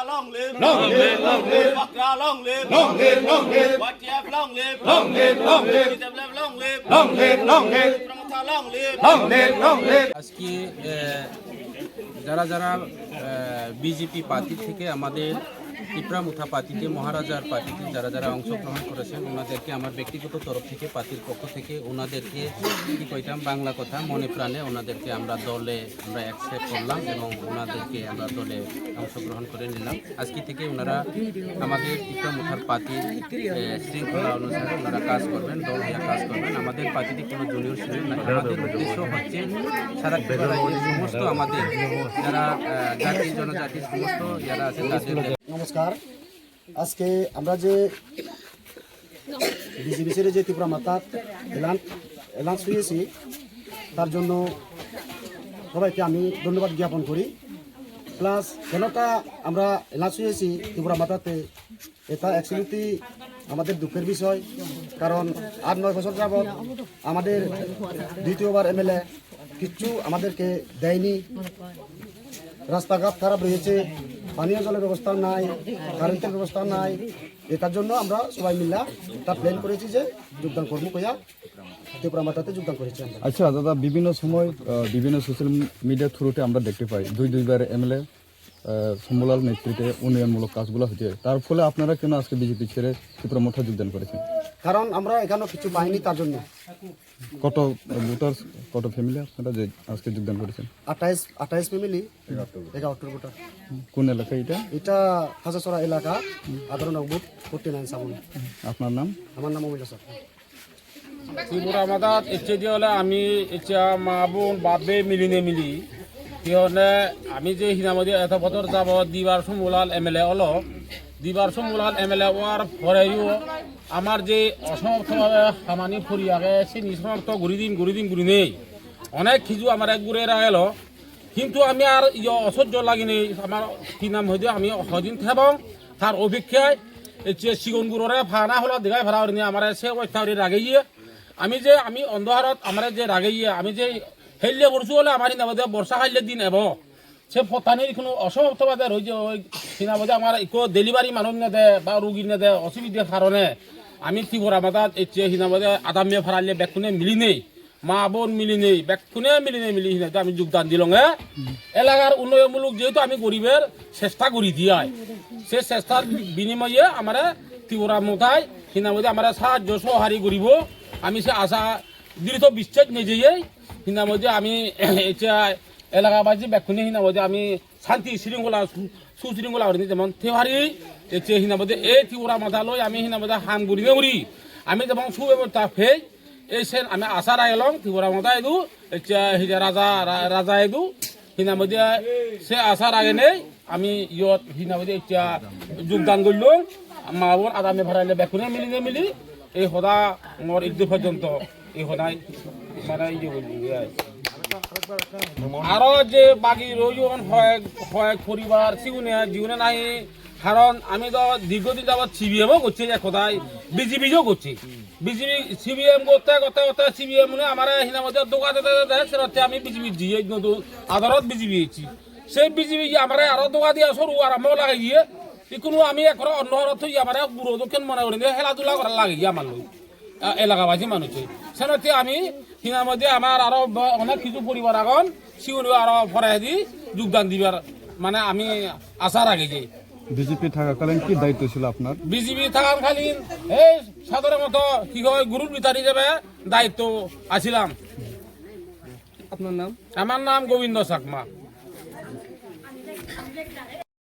long live, long live, long live. Bakra long live, Long live, long live. Watiaf long live, Long live, long live. Kitablev long live, Long live, long live. Pramotha long live, Long live, long live. আজকে যারা যারা BJP party থেকে আমাদের টিপ্রামুথা পার্টিতে মহারাজার পার্টিতে যারা যারা অংশগ্রহণ করেছেন ওনাদেরকে আমার ব্যক্তিগত তরফ থেকে পার্টির পক্ষ থেকে ওনাদেরকে কী কইতাম বাংলা কথা মনে প্রাণে ওনাদেরকে আমরা দলে আমরা অ্যাকসেপ্ট করলাম এবং ওনাদেরকে আমরা দলে অংশগ্রহণ করে নিলাম। আজকে থেকে ওনারা আমাদের টিপ্রামুথার পার্টির শৃঙ্খলা অনুসারে ওনারা কাজ করবেন, দল হয়ে কাজ করবেন। আমাদের পার্টিতে কোনো জুনিয়র সিনিয়র নাই। আমাদের উদ্দেশ্য হচ্ছে সারা রাজ্যের সমস্ত আমাদের যারা জাতি জনজাতির সমস্ত যারা আছে তাদের। নমস্কার। আজকে আমরা যে বিজেপির যে ত্রিপুরা মাতার এলান শুয়েছি তার জন্য সবাইকে আমি ধন্যবাদ জ্ঞাপন করি। প্লাস কেনটা আমরা এলান শুয়েছি ত্রিপুরা মাতাতে এটা অ্যাকচুয়ালি আমাদের দুঃখের বিষয়, কারণ 8-9 বছর যাবৎ আমাদের দ্বিতীয়বার এমএলএ কিচ্ছু আমাদেরকে দেয়নি। রাস্তাঘাট খারাপ রয়েছে, পানীয় জলের ব্যবস্থা নাই, কারেন্টের ব্যবস্থা নাই। এটার জন্য আমরা সবাই মিলে একটা প্ল্যান করেছি যে যোগদান করবো কইয়া ত্রিপুরা মাতাতে যোগদান করেছি আমরা। আচ্ছা দাদা, বিভিন্ন সময় বিভিন্ন সোশ্যাল মিডিয়ার থ্রুতে আমরা দেখতে পাই দুইবার এমএলএ শম্ভুলাল নেতৃত্বে উন্নয়নমূলক কাজগুলো হচ্ছে, তার ফলে আপনারা কেন আজকে বিজেপি ছেড়ে ত্রিপুরা মাথা যোগদান করেছেন? কারণ আমরা এখানেও কিছু পাইনি, তার জন্য। কত ভোটার, কত ফ্যামিলি আপনারা যে আজকে যোগদান করেছেন? 28 ফ্যামিলি, 11 ভোটার। কোন এলাকা এটা? এটা হাজারছড়া এলাকা, আদরণ বুথ 49 সামনে। আপনার নাম? আমার নাম অমিতা স্যার। ত্রিপুরা মাতাত ইচ্ছে দিয়ে হলে আমি ইচ্ছা মা বোন বাপে মিলি সিহনে আমি যে হিনামতি এত বছর যাব দিবার সমুলাল এমএলএ হলো দিবার সমুলাল এমএলএ হওয়ার পরেও আমার যে অসমাপ্তভাবে খামানি ফরিয়াকে সে নিঃসমাপ্ত ঘুরি দিন নেই অনেক কিছু আমার এক ঘুরে এলো, কিন্তু আমি আর অসহ্য লাগিনি। আমার কি নাম হইতে আমি সদিন থাকবো তার অপেক্ষায় সিগুন গুড়ে ফানা হলো দেখাই ফেরা হয়নি আমার সে অত্যাচারে রাগে গিয়ে আমি অন্ধহারত আমার যে রাগে গিয়ে আমি যে হেললে বসু হলে আমার হিনাবাদে বর্ষা খাইলে দিন এব সে ফতানির কোনো অসমাপ্তবাদে রয়েছে ওই হিনাবাদে আমার একো ডেলিভারি মানুষ নেদে বা রুগী নেদে অসুবিধার কারণে আমি ত্রিপুরা মাতাত এসে হিনাবাদে আদামিয়ে ফেরালে বেকুনে মিলি নেই, মা বোন মিলি নেই, বেকুনে মিলি হিনাতে আমি যোগদান দিলং। এলাকার উন্নয়নমূলক যেহেতু আমি গরিবের চেষ্টা করি দিয়াই সে চেষ্টার বিনিময়ে আমার ত্রিপুরা মাথায় হিনাবাদে আমার সাহায্য সহারি করিব আমি সে আশা দৃঢ় বিশ্বাস নিজেই হিনামধ্যে আমি এটা এলাকাবাসী ব্যাকুনে হিনামধ্যে আমি শান্তি শৃঙ্খলা সুশৃঙ্খলা হরিনি যেমন তেওহারি এতে হিনামধ্যে এই ত্রিপুরা মাথা লই আমি হিনামধ্যে হান গুড়ি নেউরি আমি যেমন সুব্যবস্থা ফেই এই সেন আমি আশা রাখলাম ত্রিপুরা মাথা এদু এটা হিজা রাজা এদু হিনামধ্যে সে আশা রাখে নেই আমি ইয়ত হিনামধ্যে এটা যোগদান করলো মা বোন আদামে ভাড়াইলে ব্যাকুনে মিলি এই সদা মোর ঈদ পর্যন্ত এই সদায় মানে আরো যে বাকি রয়েছেন হয় পরিবার জীবনে নাই, কারণ আমি তো দীর্ঘদিন যাবৎ সিবিএমও করছি এক কথায় বিজেপিও করছি। বিজেপি সিবিএম করতে সিবিএম আমার হিনামতে দোকানে সেটা আমি বিজেপি দিয়ে নতুন আদালত বিজেপি হয়েছি সেই বিজেপি আমার আরো দোকা দিয়ে সরু আরম্ভ লাগাই গিয়ে কোনো আমি এখন অন্য অর্থ আমার বুড়ো দক্ষিণ মনে করি খেলাধুলা করার লাগে গিয়ে আমার লোক এলাকাবাসী মানুষে সেনাতে আমি সিনার মধ্যে আমার আরো অনেক কিছু পরিবার এখন সিউনি আরো ফরাই দি যোগদান দিবার মানে আমি আশা রাখি যে। বিজেপি থাকাকালীন কি দায়িত্ব ছিল আপনার? বিজেপি থাকাকালীন এই সাধারণ মতো কি হয় গুরুর বিচার হিসেবে দায়িত্ব আছিলাম। আপনার নাম? আমার নাম গোবিন্দ চাকমা।